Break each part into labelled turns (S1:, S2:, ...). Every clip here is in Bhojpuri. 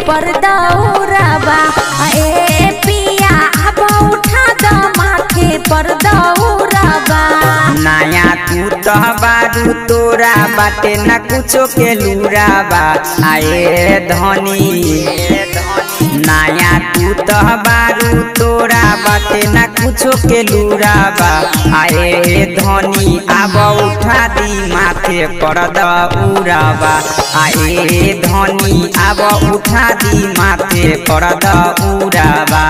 S1: परदौरबा ए पिया अब उठा द माथे पर दौरबा।
S2: नया तू तो बारू तोरा बाटे न कुछो के लूराबा आए धनी। नया तू तो बारू तोरा बाटे न कुछो के लूराबा आए धनी अब उठा दी माथे पर दौरबा आए धनी अब उठा दी माथे पर दौरबा।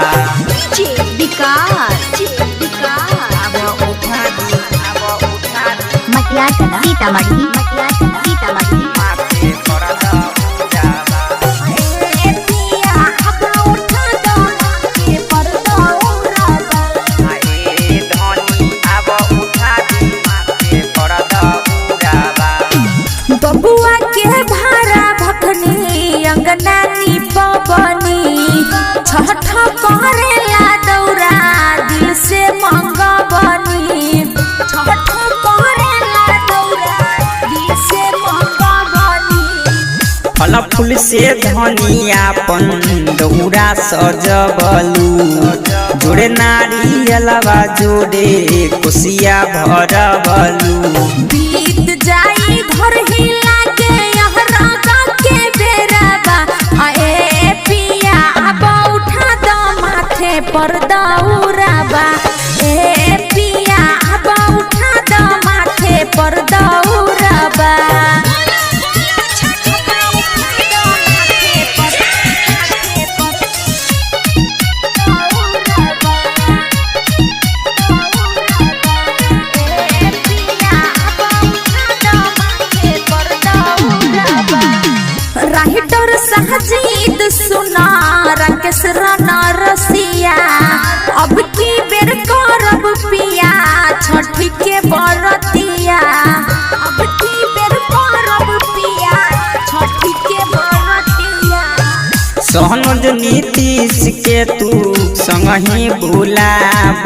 S3: सीतामढ़ी
S2: माथे पर दौरबा
S1: ए पिया अब उठा द माथे पर दौरबा
S2: आए धनी अब उठा दी माथे पर दौरबा।
S1: बबुआ के भारा भखनी अंगना निपबनी छठ करेला दौरा दिल से मंगबनी छठ करेला दौरा दिल से मंगबनी।
S2: फल फूल से धनियापन दौरा सजबलू जोड़े नारियलवा जोड़े कोसिया भरबलू।
S1: बीत जाई घर हिला के यहरा के बेरबा ए पिया अब उठा द माथे पर दौरबा ए पिया अब उठा द माथे पर दौरबा। राइटर सहजीत सुना राकेश राना रसिया अब की बेर करब पिया छठ के बरतिया अब की बेर करब पिया छठ के बरतिया।
S2: सहनुज नीतीश के तू संगही भुलाब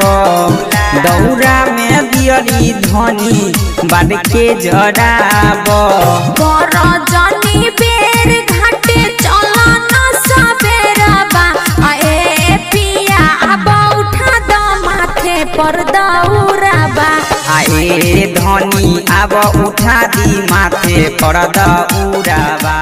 S2: दौरा में दियरी धनी बाड़ के जराब।
S1: जनी बेर घाटे चला न सबेरबा ए पिया अब उठा द माथे पर दौरबा
S2: आए धनी अब उठा दी माथे पर दौरबा।